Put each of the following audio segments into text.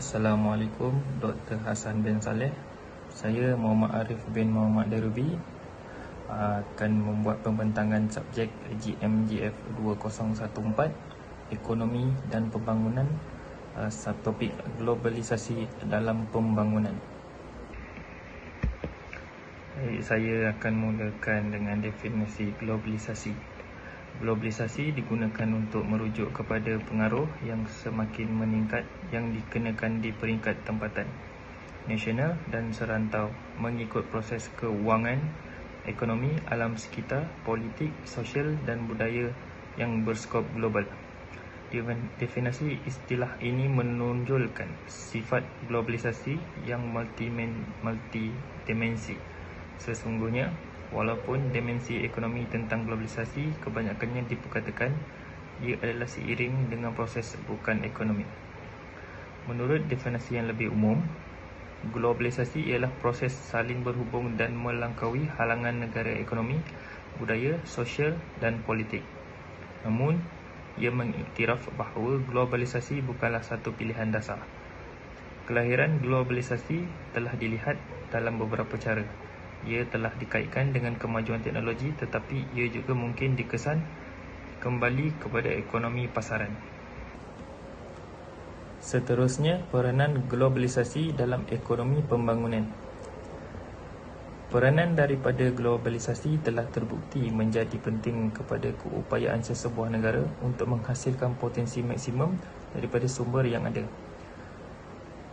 Assalamualaikum, Dr. Hassan bin Saleh. Saya Muhammad Arif bin Muhammad Darubi akan membuat pembentangan subjek GMGF 2014 Ekonomi dan Pembangunan, subtopik globalisasi dalam pembangunan. Saya akan mulakan dengan definisi globalisasi. Globalisasi digunakan untuk merujuk kepada pengaruh yang semakin meningkat yang dikenakan di peringkat tempatan, nasional dan serantau mengikut proses kewangan, ekonomi, alam sekitar, politik, sosial dan budaya yang berskop global. Definisi istilah ini menonjolkan sifat globalisasi yang multidimensi. Sesungguhnya, walaupun dimensi ekonomi tentang globalisasi kebanyakannya diperkatakan ia adalah seiring dengan proses bukan ekonomi. Menurut definisi yang lebih umum, globalisasi ialah proses saling berhubung dan melangkaui halangan negara ekonomi, budaya, sosial dan politik. Namun, ia mengiktiraf bahawa globalisasi bukanlah satu pilihan dasar. Kelahiran globalisasi telah dilihat dalam beberapa cara. Ia telah dikaitkan dengan kemajuan teknologi, tetapi ia juga mungkin dikesan kembali kepada ekonomi pasaran. Seterusnya, peranan globalisasi dalam ekonomi pembangunan. Peranan daripada globalisasi telah terbukti menjadi penting kepada keupayaan sesebuah negara untuk menghasilkan potensi maksimum daripada sumber yang ada.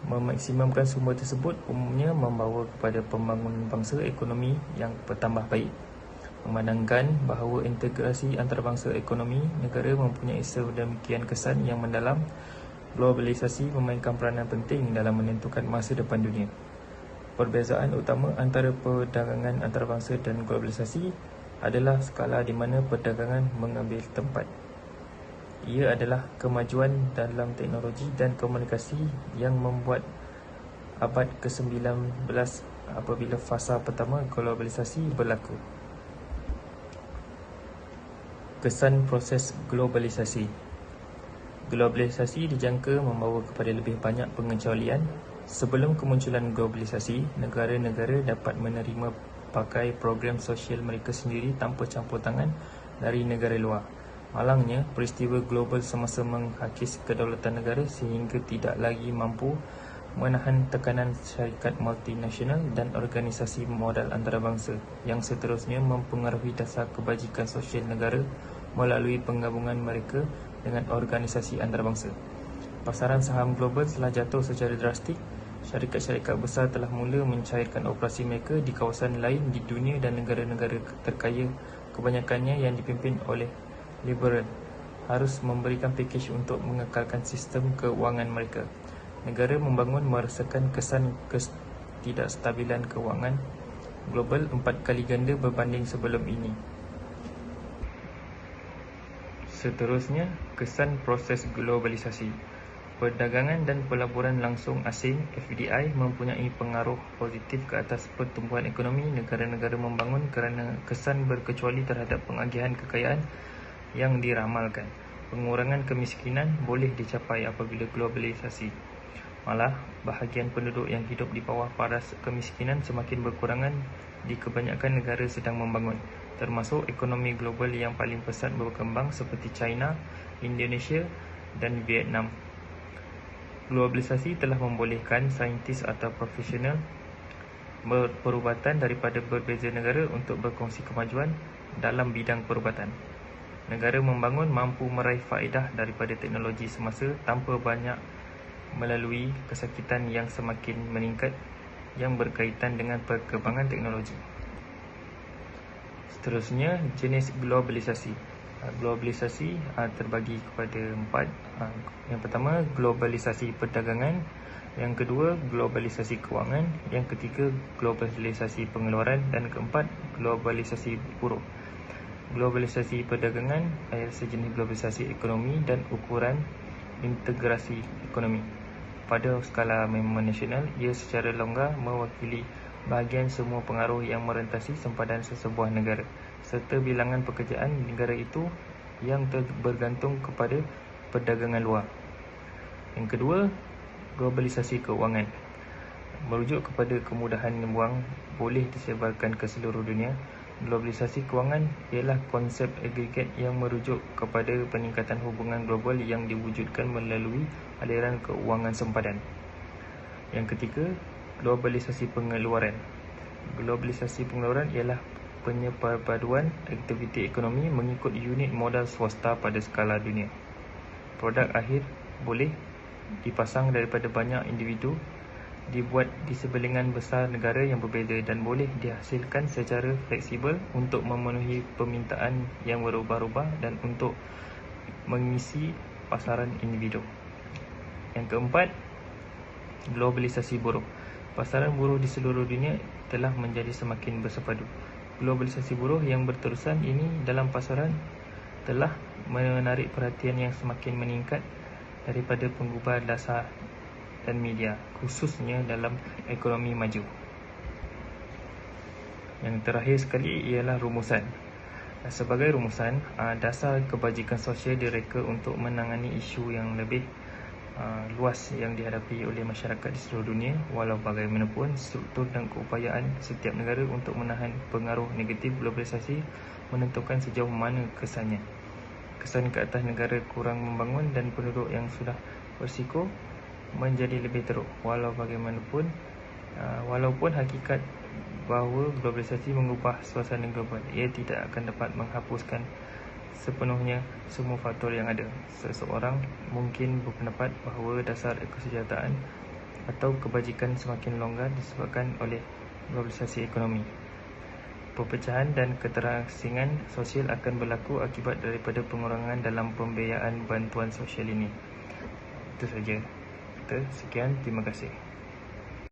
Memaksimumkan sumber tersebut umumnya membawa kepada pembangunan bangsa ekonomi yang bertambah baik. Memandangkan bahawa integrasi antarabangsa ekonomi negara mempunyai sedemikian kesan yang mendalam, globalisasi memainkan peranan penting dalam menentukan masa depan dunia. Perbezaan utama antara perdagangan antarabangsa dan globalisasi adalah skala di mana perdagangan mengambil tempat. Ia adalah kemajuan dalam teknologi dan komunikasi yang membuat abad ke-19 apabila fasa pertama globalisasi berlaku. Kesan proses globalisasi. Globalisasi dijangka membawa kepada lebih banyak pengecualian. Sebelum kemunculan globalisasi, negara-negara dapat menerima pakai program sosial mereka sendiri tanpa campur tangan dari negara luar. Malangnya, peristiwa global semasa menghakis kedaulatan negara sehingga tidak lagi mampu menahan tekanan syarikat multinasional dan organisasi modal antarabangsa yang seterusnya mempengaruhi dasar kebajikan sosial negara melalui penggabungan mereka dengan organisasi antarabangsa. Pasaran saham global telah jatuh secara drastik. Syarikat-syarikat besar telah mula mencairkan operasi mereka di kawasan lain di dunia dan negara-negara terkaya kebanyakannya yang dipimpin oleh liberal harus memberikan pakej untuk mengekalkan sistem kewangan mereka. Negara membangun merasakan kesan ketidakstabilan kewangan global 4 kali ganda berbanding sebelum ini. Seterusnya, kesan proses globalisasi. Perdagangan dan pelaburan langsung asing (FDI) mempunyai pengaruh positif ke atas pertumbuhan ekonomi negara-negara membangun kerana kesan berkecuali terhadap pengagihan kekayaan yang diramalkan. Pengurangan kemiskinan boleh dicapai apabila globalisasi. Malah, bahagian penduduk yang hidup di bawah paras kemiskinan semakin berkurangan di kebanyakan negara sedang membangun, termasuk ekonomi global yang paling pesat berkembang seperti China, Indonesia dan Vietnam. Globalisasi telah membolehkan saintis atau profesional perubatan daripada berbeza negara untuk berkongsi kemajuan dalam bidang perubatan. Negara membangun mampu meraih faedah daripada teknologi semasa tanpa banyak melalui kesakitan yang semakin meningkat yang berkaitan dengan perkembangan teknologi. Seterusnya, jenis globalisasi. Globalisasi terbagi kepada 4. Yang pertama, globalisasi perdagangan. Yang kedua, globalisasi kewangan. Yang ketiga, globalisasi pengeluaran. Dan keempat, globalisasi buruh. Globalisasi perdagangan adalah sejenis globalisasi ekonomi dan ukuran integrasi ekonomi. Pada skala nasional, ia secara longgar mewakili bahagian semua pengaruh yang merentasi sempadan sesebuah negara serta bilangan pekerjaan negara itu yang bergantung kepada perdagangan luar. Yang kedua, Globalisasi keuangan merujuk kepada kemudahan wang boleh disebarkan ke seluruh dunia. Globalisasi keuangan ialah konsep agregat yang merujuk kepada peningkatan hubungan global yang diwujudkan melalui aliran keuangan sempadan. Yang ketiga, globalisasi pengeluaran. Globalisasi pengeluaran ialah penyepaduan aktiviti ekonomi mengikut unit modal swasta pada skala dunia. Produk akhir boleh dipasang daripada banyak individu, dibuat di sebilangan besar negara yang berbeza dan boleh dihasilkan secara fleksibel untuk memenuhi permintaan yang berubah-ubah dan untuk mengisi pasaran individu. Yang keempat, globalisasi buruh. Pasaran buruh di seluruh dunia telah menjadi semakin bersepadu. Globalisasi buruh yang berterusan ini dalam pasaran telah menarik perhatian yang semakin meningkat daripada penggubah dasar dan media, khususnya dalam ekonomi maju. Yang terakhir sekali ialah rumusan. Sebagai rumusan, dasar kebajikan sosial direka untuk menangani isu yang lebih luas yang dihadapi oleh masyarakat di seluruh dunia. Walau bagaimanapun, struktur dan keupayaan setiap negara untuk menahan pengaruh negatif globalisasi menentukan sejauh mana kesannya. Kesan ke atas negara kurang membangun dan penduduk yang sudah bersiko menjadi lebih teruk. Walau bagaimanapun, walaupun hakikat bahawa globalisasi mengubah suasana global, ia tidak akan dapat menghapuskan sepenuhnya semua faktor yang ada. Seseorang mungkin berpendapat bahawa dasar kesejahteraan atau kebajikan semakin longgar disebabkan oleh globalisasi ekonomi. Perpecahan dan keterasingan sosial akan berlaku akibat daripada pengurangan dalam pembiayaan bantuan sosial ini. Itu saja. Sekian, terima kasih.